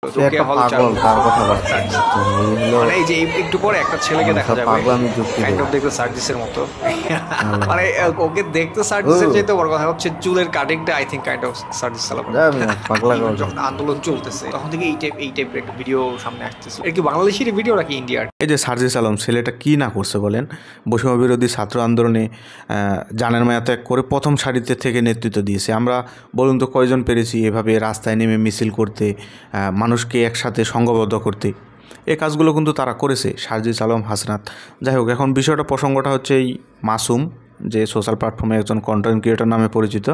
সে একটা পাগল, তার কথা বলছি। তো এই হলো মানে এই যে একটু পরে একটা ছেলেকে দেখা যাবে পাগলামি যুক্তি কাইন্ড অফ দেখতে সার্জিসের মতো। মানে ওকে দেখতে সার্জিসের চাইতে বড় কথা হচ্ছে চুলের কাটিংটা I think kind of Sarjis সালামের পাগলা যখন আন্দোলন চলতেছে তখন থেকে এই টাইপের একটা ভিডিও সামনে আসতেছে। এর কি বাংলাদেশের ভিডিও নাকি ইন্ডিয়ার? এই যে সার্জিস আলম ছেলেটা কি না করছে বলেন। বৈষম্য বিরোধী ছাত্র আন্দোলনে জানের মায়া ত্যাগ করে প্রথম সারিতে থেকে নেতৃত্ব দিয়েছে। আমরা বলুন তো কয়জন পেরেছি এভাবে রাস্তায় নেমে মিছিল করতে, মানুষকে একসাথে সংঘবদ্ধ করতে। এই কাজগুলো কিন্তু তারা করেছে, সার্জিস আলম, হাসনাত। যাই হোক, এখন প্রসঙ্গটা হচ্ছে এই মাসুম, যে সোশ্যাল প্ল্যাটফর্মে একজন কন্টেন্ট ক্রিয়েটর নামে পরিচিত।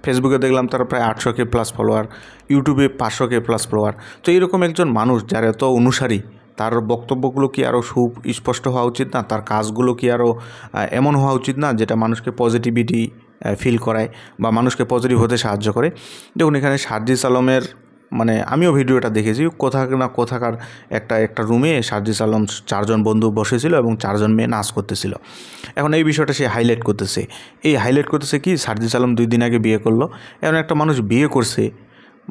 ফেসবুকে দেখলাম তার প্রায় 800K প্লাস ফলোয়ার, ইউটিউবে 500K প্লাস ফলোয়ার। তো এরকম একজন মানুষ যার এত অনুসারী, তার বক্তব্যগুলো কি আরও সুস্পষ্ট হওয়া উচিত না? তার কাজগুলো কি আরও এমন হওয়া উচিত না যেটা মানুষকে পজিটিভিটি ফিল করায় বা মানুষকে পজিটিভ হতে সাহায্য করে? দেখুন, এখানে সার্জিস আলমের মানে আমিও ভিডিওটা দেখেছি, কোথাকার একটা রুমে সার্জিস আলম 4জন বন্ধু বসেছিল এবং 4জন মেয়ে নাচ করতেছিল। এখন এই বিষয়টা সে হাইলাইট করতেছে কি, সার্জিস আলম 2 দিন আগে বিয়ে করলো। এমন একটা মানুষ বিয়ে করছে,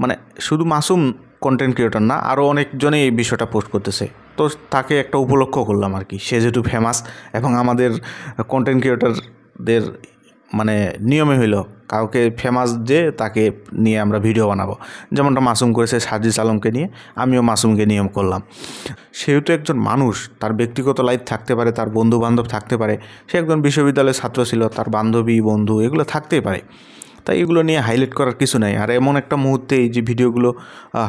মানে শুধু মাসুম কন্টেন্ট ক্রিয়েটর না, আরও অনেকজনেই এই বিষয়টা পোস্ট করতেছে। তো তাকে একটা উপলক্ষ করলাম আর কি, সে যেহেতু ফেমাস এবং আমাদের কন্টেন্ট ক্রিয়েটরদের মানে নিয়মে হইল কাউকে ফেমাস যে তাকে নিয়ে আমরা ভিডিও বানাবো, যেমনটা মাসুম করেছে সার্জিস আলমকে নিয়ে, আমিও মাসুমকে নিয়ম করলাম। সেহেতু একজন মানুষ, তার ব্যক্তিগত লাইফ থাকতে পারে, তার বন্ধু বান্ধব থাকতে পারে, সে একজন বিশ্ববিদ্যালয়ের ছাত্র ছিল, তার বান্ধবী বন্ধু এগুলো থাকতেই পারে। তাই এগুলো নিয়ে হাইলাইট করার কিছু নাই। আর এমন একটা মুহূর্তে এই যে ভিডিওগুলো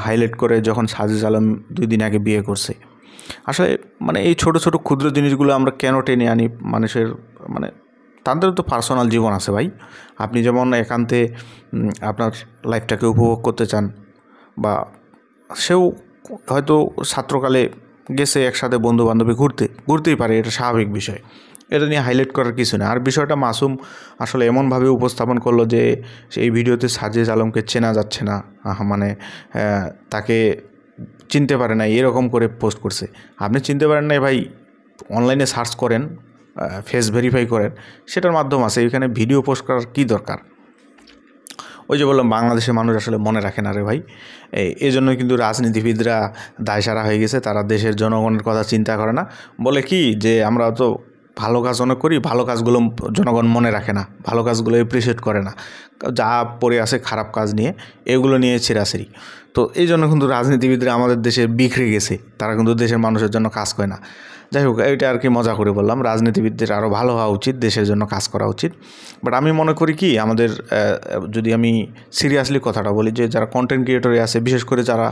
হাইলাইট করে যখন সার্জিস আলম 2 দিন আগে বিয়ে করছে, আসলে মানে এই ছোট ছোট ক্ষুদ্র জিনিসগুলো আমরা কেন টেনে আনি মানুষের? মানে তাদের তো পার্সোনাল জীবন আছে ভাই। আপনি যেমন একান্তে আপনার লাইফটাকে উপভোগ করতে চান, বা সেও হয়তো ছাত্রকালে গেছে একসাথে বন্ধু বান্ধবী ঘুরতেই পারে, এটা স্বাভাবিক বিষয়। এটা নিয়ে হাইলাইট করার কিছু না। আর বিষয়টা মাসুম আসলে এমনভাবে উপস্থাপন করলো যে এই ভিডিওতে সার্জিস আলমকে চেনা যাচ্ছে না, মানে তাকে চিনতে পারে না, এরকম করে পোস্ট করছে। আপনি চিনতে পারেন না ভাই, অনলাইনে সার্চ করেন, ফেস ভেরিফাই করেন, সেটার মাধ্যম আছে। এখানে ভিডিও পোস্ট করার কী দরকার? ওই যে বললাম, বাংলাদেশের মানুষ আসলে মনে রাখে না রে ভাই। এই জন্য কিন্তু রাজনীতিবিদরা দায়সারা হয়ে গেছে, তারা দেশের জনগণের কথা চিন্তা করে না। বলে কি যে আমরা তো ভালো কাজ অনেক করি, ভালো কাজগুলো জনগণ মনে রাখে না, ভালো কাজগুলো এপ্রিসিয়েট করে না, যা পড়ে আছে খারাপ কাজ নিয়ে এগুলো নিয়ে ছেঁড়াছেড়ি। তো এই জন্য কিন্তু রাজনীতিবিদরা আমাদের দেশে বিখরে গেছে, তারা কিন্তু দেশের মানুষের জন্য কাজ করে না। যাই হোক, এটা আর কি মজা করে বললাম। রাজনীতিবিদদের আরও ভালো হওয়া উচিত, দেশের জন্য কাজ করা উচিত। বাট আমি মনে করি কি, আমাদের যদি আমি সিরিয়াসলি কথাটা বলি, যে যারা কন্টেন্ট ক্রিয়েটরে আছে, বিশেষ করে যারা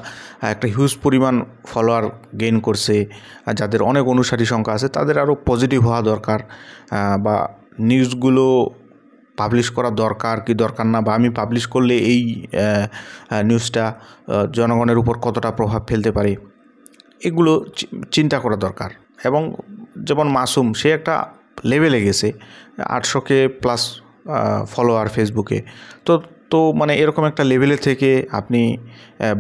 একটা হিউজ পরিমাণ ফলোয়ার গেইন করছে, যাদের অনেক অনুসারী সংখ্যা আছে, তাদের আরও পজিটিভ হওয়া দরকার, বা নিউজগুলো পাবলিশ করা দরকার কি দরকার না, বা আমি পাবলিশ করলে এই নিউজটা জনগণের উপর কতটা প্রভাব ফেলতে পারে, এগুলো চিন্তা করা দরকার। এবং যেমন মাসুম, সে একটা লেভেলে গেছে, 800K প্লাস ফলোয়ার ফেসবুকে। তো মানে এরকম একটা লেভেলে থেকে আপনি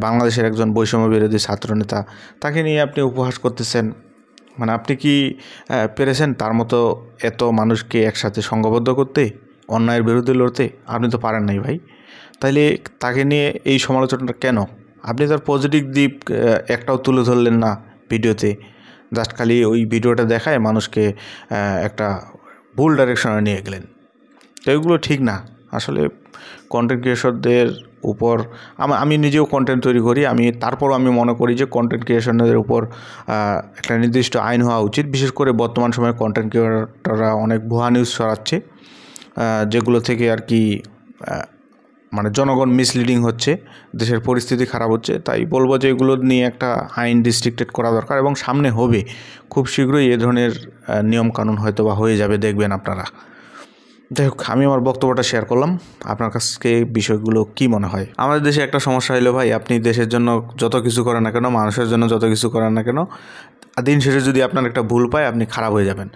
বাংলাদেশের একজন বৈষম্য বিরোধী ছাত্রনেতা, তাকে নিয়ে আপনি উপহাস করতেছেন। মানে আপনি কি পেরেছেন তার মতো এত মানুষকে একসাথে সংঘবদ্ধ করতে, অন্যায়ের বিরুদ্ধে লড়তে? আপনি তো পারেন নাই ভাই। তাইলে তাকে নিয়ে এই সমালোচনাটা কেন? আপনি তার পজিটিভ দিক একটাও তুলে ধরলেন না ভিডিওতে, জাস্ট খালি ওই ভিডিওটা দেখায় মানুষকে একটা ভুল ডাইরেকশনে নিয়ে গেলেন। তো এগুলো ঠিক না। আসলে কন্টেন্ট ক্রিয়েটরদের উপর আমি নিজেও কন্টেন্ট তৈরি করি, তারপরও আমি মনে করি যে কন্টেন্ট ক্রিয়েশনের উপর একটা নির্দিষ্ট আইন হওয়া উচিত। বিশেষ করে বর্তমান সময়ে কন্টেন্ট ক্রিয়েটররা অনেক ভুয়া নিউজ ছড়াচ্ছে, যেগুলো থেকে আর কি মানে জনগণ মিসলিডিং হচ্ছে, দেশের পরিস্থিতি খারাপ হচ্ছে। তাই বলবো যে এগুলো নিয়ে একটা আইন রিস্ট্রিক্টেড করা দরকার, এবং সামনে হবে খুব শীঘ্রই এ ধরনের নিয়মকানুন হয়তো বা হয়ে যাবে, দেখবেন আপনারা। যাই হোক, আমি আমার বক্তব্যটা শেয়ার করলাম। আপনার কাছে বিষয়গুলো কি মনে হয়? আমাদের দেশে একটা সমস্যা হলো ভাই, আপনি দেশের জন্য যত কিছু করেন না কেন, মানুষের জন্য যত কিছু করেন না কেন, দিন শেষে যদি আপনার একটা ভুল পায়, আপনি খারাপ হয়ে যাবেন।